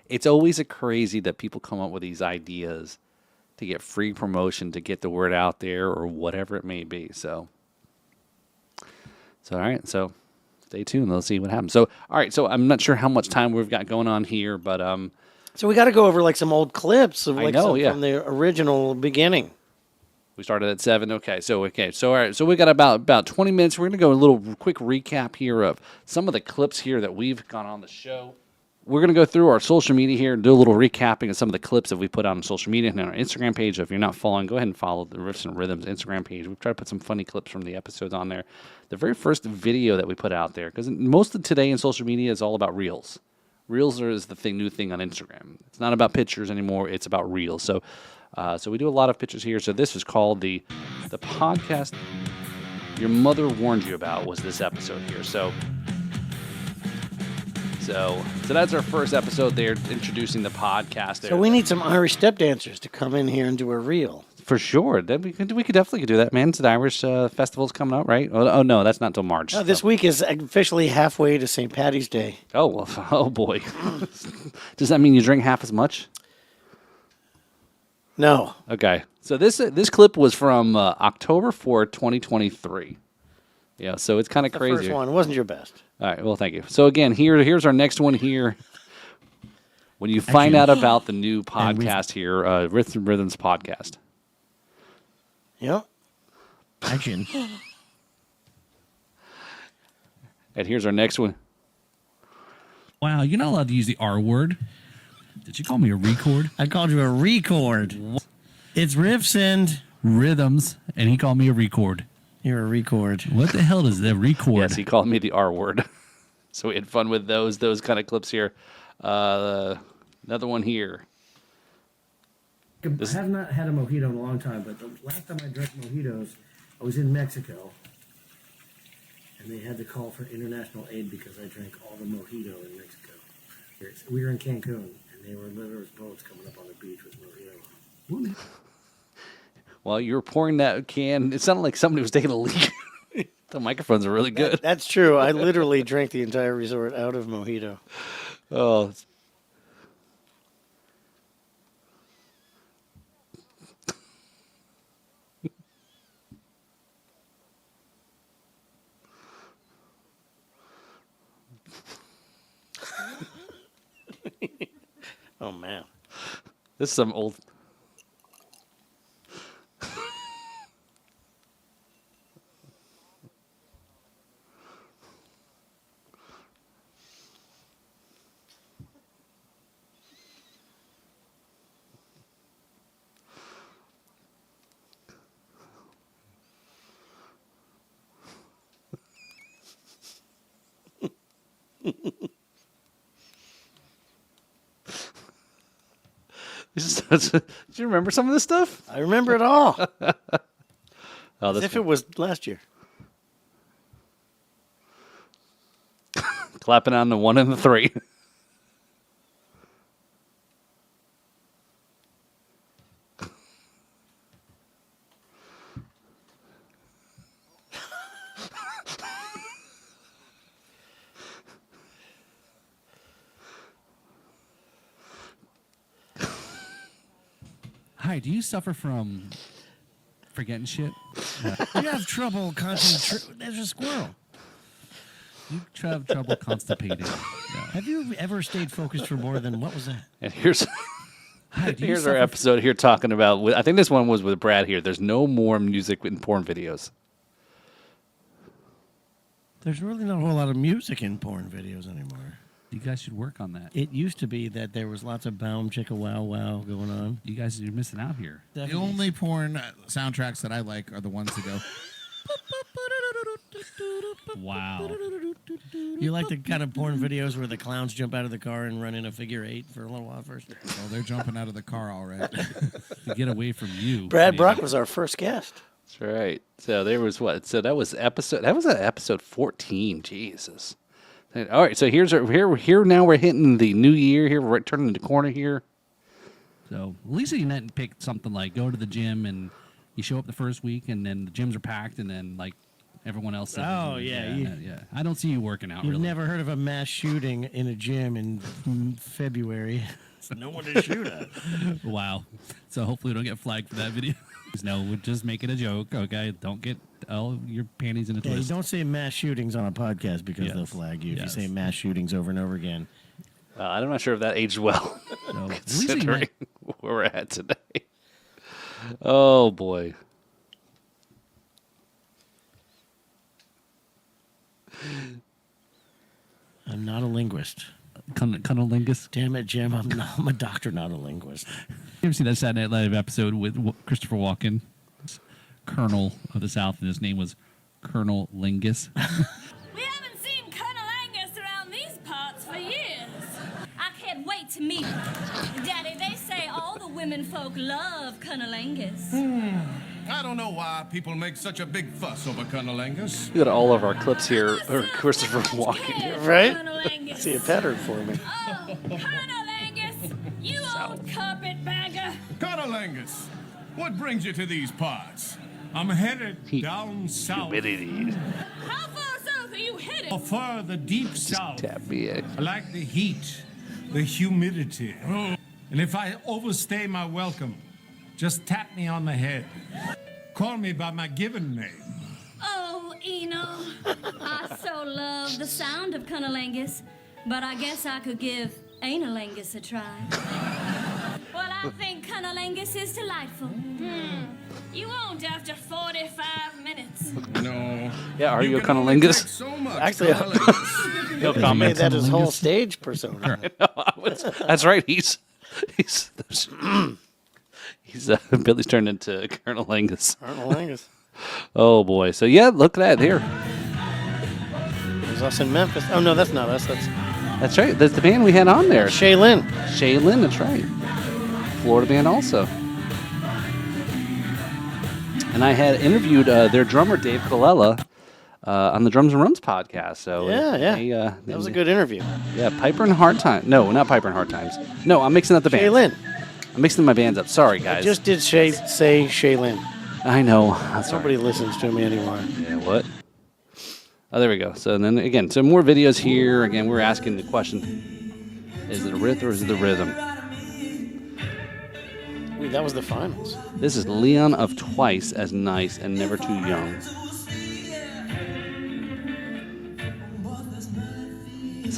It's always crazy that people come up with these ideas to get free promotion, to get the word out there, or whatever it may be. So all right. So stay tuned. Let's see what happens. So all right. So I'm not sure how much time we've got going on here, but So we got to go over like some old clips of I know, yeah. from the original beginning. we started at 7. Okay. So all right. So we got about 20 minutes. We're gonna go a little quick recap here of some of the clips here that we've got on the show. We're going to go through our social media here and do a little recapping of some of the clips that we put out on social media and on our Instagram page. If you're not following, go ahead and follow the Riffs and Rhythms Instagram page. We've tried to put some funny clips from the episodes on there. The very first video that we put out there, because most of today in social media is all about Reels. Reels is the new thing on Instagram. It's not about pictures anymore. It's about Reels. So we do a lot of pictures here. So this is called the podcast your mother warned you about was this episode here. So that's our first episode there, introducing the podcast. There. So we need some Irish step dancers to come in here and do a reel. For sure. Then we could definitely do that, man. It's the Irish festival's coming up, right? Oh no, that's not until March. No, this week is officially halfway to St. Patty's Day. Oh well, oh boy. Does that mean you drink half as much? No. Okay. So this clip was from October 4th, 2023. Yeah, so it's kind of The crazy. first one wasn't your best. All right, well, thank you. So again, here's our next one here. When you find out about the new podcast here, Riffs and Rhythms podcast. Yeah. Action. And here's our next one. Wow, you're not allowed to use the R word. Did you call me a record? I called you a record. It's riffs and Rhythms, and he called me a record. you're a record. What the hell is that record? Yes, he called me the R word. So we had fun with those kind of clips here. Another one here. I have not had a mojito in a long time, but the last time I drank mojitos, I was in Mexico, and they had to call for international aid because I drank all the mojito in Mexico. We were in Cancun, and there was boats coming up on the beach with mojito. While you were pouring that can, it sounded like somebody was taking a leak. The microphones are really good. That's true. I literally drank the entire resort out of mojito. Oh. Oh man. This is some old. Do you remember some of this stuff? I remember it all. Oh, As this if it was last year. clapping on the 1 and the 3. Hi, do you suffer from forgetting shit? You have trouble concentrating. There's a squirrel. You have trouble constipating. Yeah. Have you ever stayed focused for more than what was that? And here's Hi, do you here's our suffer episode here talking about. I think this one was with Brad here. There's no more music in porn videos. There's really not a whole lot of music in porn videos anymore. You guys should work on that. It used to be that there was lots of Baum Chicka Wow Wow going on. You guys, you're missing out here. The only porn soundtracks that I like are the ones that go. Wow. You like the kind of porn videos where the clowns jump out of the car and run in a figure 8 for a little while first? Oh, they're jumping out of the car, all right. To get away from you. Brad maybe. Brock was our first guest. That's right. So there was what? So that was episode 14. Jesus. All right. So here now we're hitting the new year. Here we're turning the corner here. So at least you didn't pick something like go to the gym and you show up the first week and then the gyms are packed and then like everyone else says. Oh, yeah, yeah. I don't see you working out You've really. never heard of a mass shooting in a gym in February. It's no one to shoot at. Wow. So hopefully we don't get flagged for that video. No, we're just making a joke. Okay, don't get all your panties in a Yeah, you twist. don't say mass shootings on a podcast because Yes. they'll flag you. If Yes. you say mass shootings over and over again. I'm not sure if that aged well, So, at least you considering might- where we're at today. Oh boy. I'm not a linguist. Cunnilingus. Damn it, Jim. I'm a doctor, not a linguist. You ever seen that Saturday Night Live episode with Christopher Walken, Colonel of the South, and his name was Colonel Lingus? We haven't seen Colonel Angus around these parts for years. I can't wait to meet him. Daddy, they say all the women folk love Colonel Angus. I don't know why people make such a big fuss over Colonel Angus. We got all of our clips here. Or So Christopher much Walken. care for Right? Colonel Angus. See a pattern for me. Oh, Colonel Angus, you old carpetbagger. Colonel Angus, what brings you to these parts? I'm headed Heat. down south. Humidity. How far south are you headed? Prefer the deep south. Tap me. I like the heat, the humidity. And if I overstay my welcome, just tap me on the head. Call me by my given name. Oh, Eno, I so love the sound of Colonel Angus, but I guess I could give Anal Angus a try. Well, I think Colonel Angus is delightful. You won't after 45 minutes. No. Yeah, are you a can only cunnilingus? take so much, Actually, Colonel Angus. No He made comments. that his whole Lingus. stage persona. That's right. He's Billy's turned into Colonel Angus. Colonel Angus. Oh boy. So yeah, look at that here. There's us in Memphis. Oh no, that's not us. That's That's right. That's the band we had on there. Shaylin. Shaylin, that's right. Florida band also. And I had interviewed their drummer Dave Colella on the Drums and Rums podcast. So Yeah. That was a good interview. Yeah, Piper and Hard Times. No, not Piper and Hard Times. No, I'm mixing up the bands. Shaylin. I'm mixing my bands up. Sorry, I guys. just did say Shaylin. I know. That's Nobody listens to me anymore. Yeah, what? Oh, there we go. So then again, some more videos here. Again, we're asking the question: is it a riff or is it the rhythm? Ooh, that was the finals. This is Leon of Twice as Nice and Never Too Young.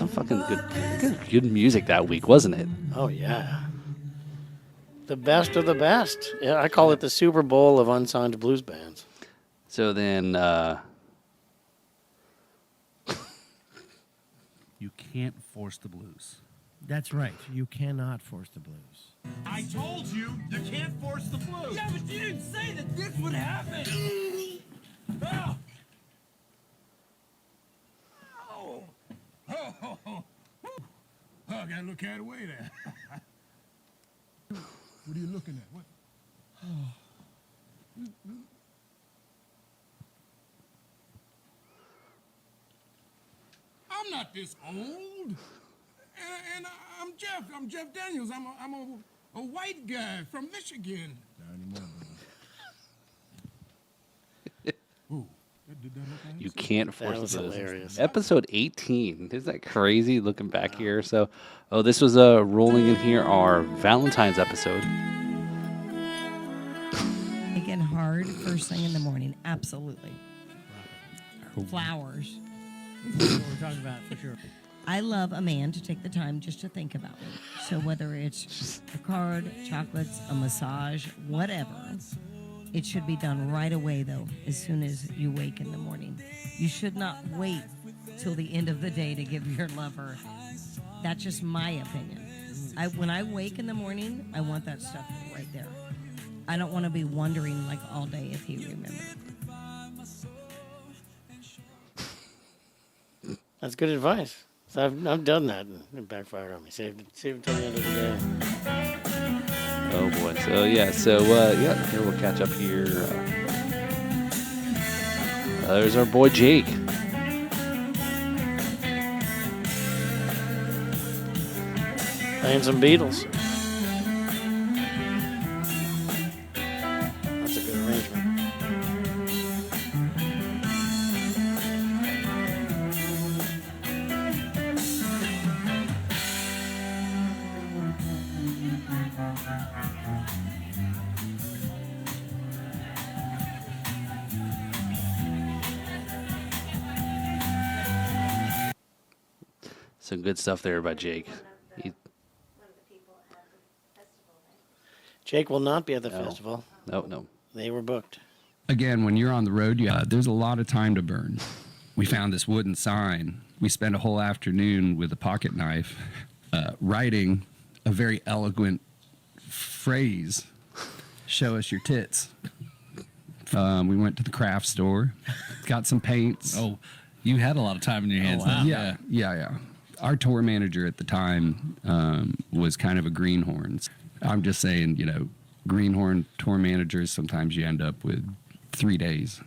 some fucking good music that week, wasn't it? Oh yeah. The best of the best. Yeah, I call it the Super Bowl of unsigned blues bands. So then, You can't force the blues. That's right. You cannot force the blues. I told you, you can't force the blues. Yeah, but you didn't say that this would happen. Oh. Oh. Oh. Oh, I gotta look out of the way there. What are you looking at? What? I'm not this old. And I'm Jeff. I'm Jeff Daniels. I'm a white guy from Michigan. Not anymore, brother. Ooh, did that look like you can't force That was the blues. hilarious. Episode 18. Isn't that crazy looking back here? So, this was rolling in here our Valentine's episode. Again, hard first thing in the morning. Absolutely. Flowers. That's what we're talking about for sure. I love a man to take the time just to think about me. So whether it's a card, chocolates, a massage, whatever, it should be done right away, though, as soon as you wake in the morning. You should not wait till the end of the day to give your lover. That's just my opinion. When I wake in the morning, I want that stuff right there. I don't want to be wondering like all day if he remembered. That's good advice. So I've done that and it backfired on me. Saved it till the end of the day. Oh boy. So here we'll catch up here. There's our boy Jake. Playing some Beatles. That's a good arrangement. Some good stuff there by Jake. Jake will not be at the No. festival. No. They were booked. Again, when you're on the road, there's a lot of time to burn. We found this wooden sign. We spent a whole afternoon with a pocket knife writing a very eloquent phrase, "Show us your tits." We went to the craft store, got some paints. Oh, you had a lot of time in your hands. wow. Then. Yeah. Our tour manager at the time was kind of a greenhorn. I'm just saying, greenhorn tour managers, sometimes you end up with 3 days,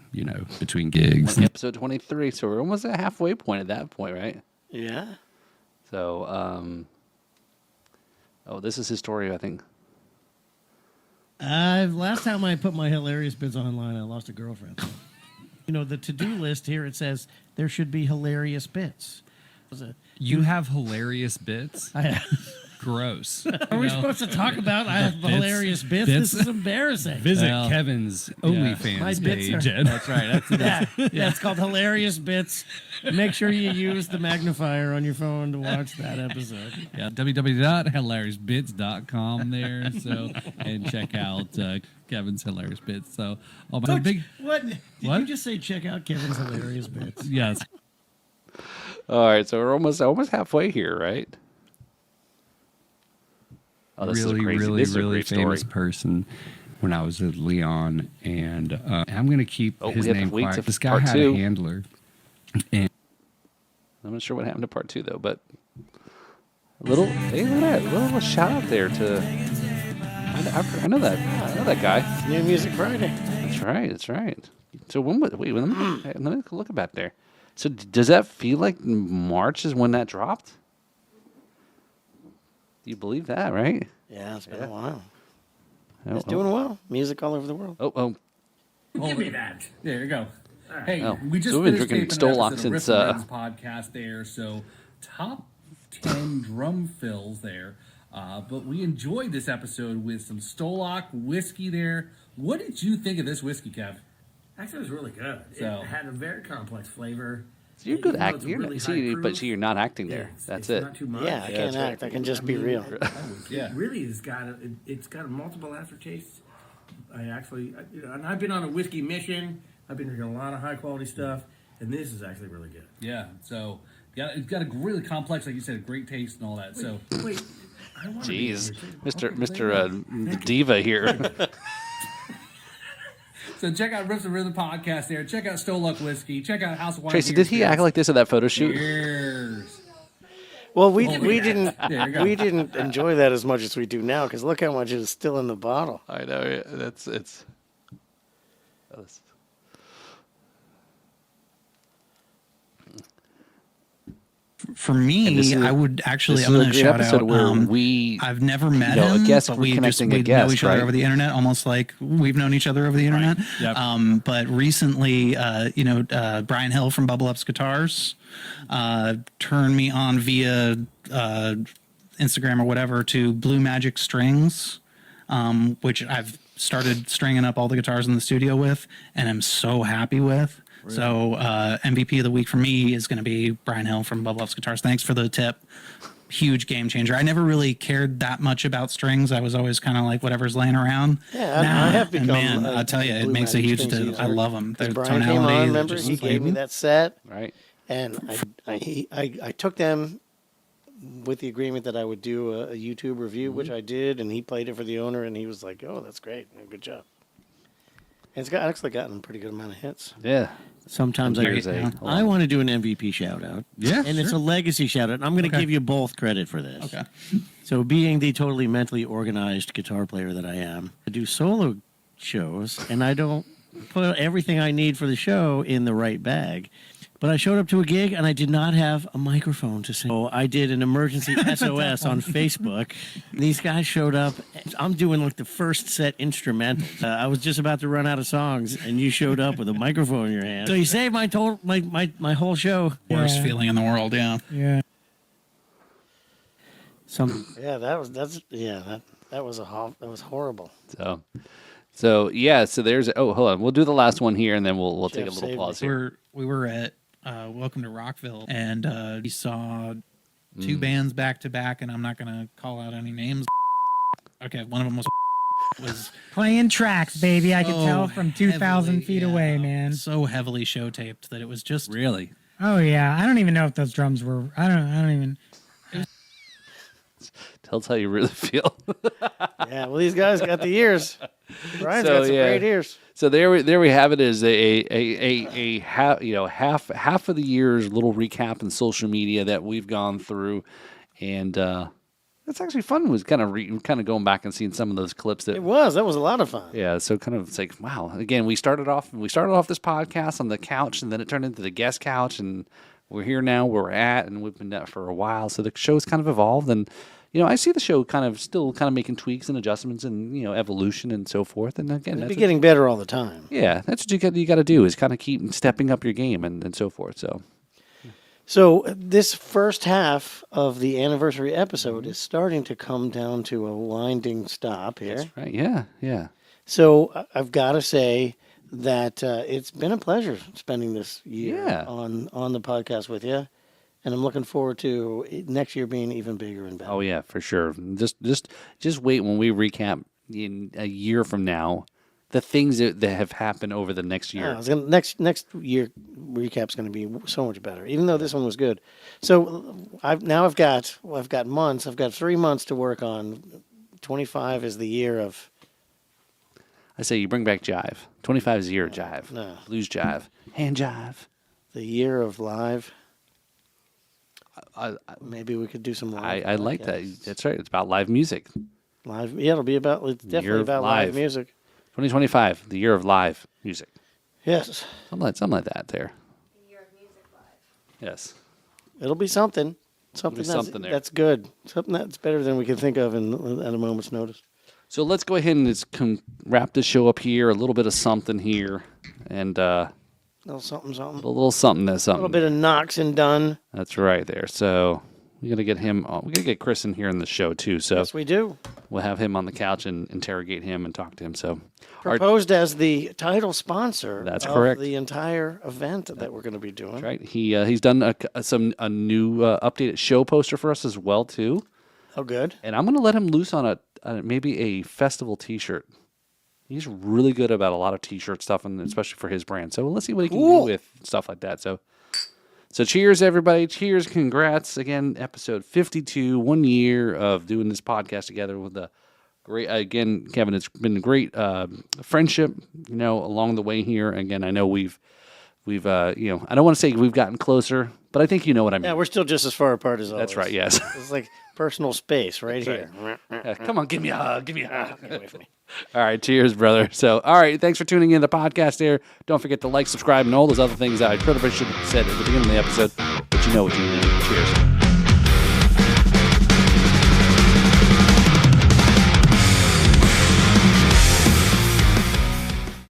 between gigs. Episode 23. So we're almost at halfway point at that point, right? Yeah. So, this is his story, I think. Last time I put my hilarious bits online, I lost a girlfriend. The to-do list here, it says there should be hilarious bits. You have hilarious bits? Gross. Are we supposed to talk about I have hilarious bits? This is embarrassing. Visit Well, Kevin's My OnlyFans bits page. are, that's right. Yeah, it's called Hilarious Bits. Make sure you use the magnifier on your phone to watch that episode. Yeah, www.hilariousbits.com there. So and check out Kevin's hilarious bits. So, my big What? Did What? you just say check out Kevin's Hilarious Bits? yes. All right, so we're almost halfway here, right? Oh, this is a crazy, this is a really great story. famous person when I was at Leon, and I'm going to keep his we have to name wait quiet. till This guy part had two. a handler, and I'm not sure what happened to part 2 though, but look at that little shout out there to. I know that guy. New Music Friday. That's right. So let me look back there. So does that feel like March is when that dropped? Do you believe that, right? Yeah, it's been a while. Oh, It's doing well. Music all over the world. Give me that. There you go. Hey, Oh, we just so we've been finished drinking taping an Stolock episode of since, Riff and Rhymes podcast there. So top 10 drum fills there. But we enjoyed this episode with some Stolock whiskey there. What did you think of this whiskey, Kev? Actually, it was really good. So- It had a very complex flavor. So you're good Even though acting. it's You're really not, see, high but proof, see, you're not acting there. it's- That's it's it. Not too much. Yeah, I can't act. I can just be real. Yeah. It really has got it's got multiple aftertastes. And I've been on a whiskey mission. I've been drinking a lot of high quality stuff, and this is actually really good. Yeah. So yeah, it's got a really complex, like you said, great taste and all that. So Wait, I want to be Jeez, here too. Mr. Diva here. So check out Rips and Rhythm podcast there. Check out Stole Luck Whiskey. Check out House of Wine. Tracy, did he act like this at that photo shoot? Cheers. Well, we There you go. didn't enjoy that as much as we do now because look how much is still in the bottle. I know. It's. For me, this is a- I would actually. this I'm is a going to great shout episode out. where we, I've never met a him, guest but we just connecting a we know guest, each other right? over the internet, almost like we've known each other over the internet. Yep. But recently, Brian Hill from Bubble Ups Guitars turned me on via Instagram or whatever to Blue Magic Strings, which I've started stringing up all the guitars in the studio with, and I'm so happy with. So MVP of the week for me is going to be Brian Hill from Bubble Ups Guitars. Thanks for the tip. Huge game changer. I never really cared that much about strings. I was always kind of like whatever's laying around. Yeah, I have become. And man, I'll tell you, it Blue makes a Magic huge. Strings user. I love them. Their 'Cause Brian came tonality. on, they're remember, just he gave me that set, right? and I took them with the agreement that I would do a YouTube review, which I did, and he played it for the owner, and he was like, "Oh, that's great, good job." And it's actually gotten a pretty good amount of hits. Yeah. Sometimes There's I want to do an MVP shout out. Yeah, And it's a legacy shout out. And I'm going to Okay. give you both credit for this. Okay. So, being the totally mentally organized guitar player that I am, I do solo shows and I don't put everything I need for the show in the right bag. But I showed up to a gig and I did not have a microphone to sing. So I did an emergency SOS on Facebook. These guys showed up. I'm doing like the first set instrumental. I was just about to run out of songs and you showed up with a microphone in your hand. So you saved my whole show. Worst feeling in the world. Yeah. Yeah. Yeah, that was horrible. So yeah. So there's. Oh, hold on. We'll do the last one here, and then we'll take a Jeff little saved pause me. here. We were at Welcome to Rockville, and we saw two bands back to back, and I'm not going to call out any names. Okay, one of them was Playing tracks, baby. I could so tell from 2,000 heavily, feet yeah, away, man. so heavily show taped that it was just Really? Oh yeah, I don't even know if those drums were. I don't even. Tells how you really feel. Yeah, well, these guys got the ears. Brian's So, got some yeah. great ears. So there we have it as a half of the year's little recap in social media that we've gone through, and it's actually fun. Was kind of going back and seeing some of those clips that That was a lot of fun. yeah. So kind of it's like wow. Again, we started off this podcast on the couch, and then it turned into the guest couch, and we're here now where we're at, and we've been there for a while. So the show's kind of evolved, and I see the show still making tweaks and adjustments and evolution and so forth. And again, It'd that's be getting better all the time. yeah, that's what you got to do is kind of keep stepping up your game and so forth. So this first half of the anniversary episode is starting to come down to a winding stop here. Right? Yeah. So I've got to say that it's been a pleasure spending this year Yeah. on the podcast with you, and I'm looking forward to next year being even bigger and better. Oh yeah, for sure. Just wait when we recap in a year from now the things that have happened over the next year. Yeah, next year recap's going to be so much better. Even though this one was good, so I've got months. I've got 3 months to work on. 25 is the year of. I say you bring back jive. 25 is the year of jive. No. Blues jive. Hand jive. The year of live. I Maybe we could do some live. I like that. podcasts. That's right. It's about live music. Live. Yeah, it'll be about. It's Year definitely of about live. live music. 2025, the year of live music. Yes, Something like that there. Yes. it'll be something. Something something there. that's good. Something that's better than we can think of at a moment's notice. So let's go ahead and just wrap this show up here. A little bit of something here, and A little something, a something. little something. That's A something. little bit of Knox and Dunn. That's right there. So We got to get him. We got to get Chris in here in the show too. So Yes, we do. we'll have him on the couch and interrogate him and talk to him. So Proposed as the title sponsor. That's of correct. The entire event that we're going to be doing. right, he's done a new updated show poster for us as well too. Oh, good. And I'm going to let him loose on maybe a festival T-shirt. He's really good about a lot of T-shirt stuff, and especially for his brand. So let's see what he can do with stuff like that. So cheers, everybody. Cheers. Congrats. Again, episode 52, 1 year of doing this podcast together with the great, again, Kevin, it's been a great friendship, along the way here. Again, I know we've I don't want to say we've gotten closer, but I think you know what I mean. Yeah, we're still just as far apart as always. That's right, yes. It's like personal space right That's here. Yeah, come on, give me a hug. Give me a hug. Get away from me. All right, cheers, brother. So, all right, thanks for tuning in to the podcast there. Don't forget to like, subscribe, and all those other things that I pretty much should have said at the beginning of the episode, but you know what you need. Cheers.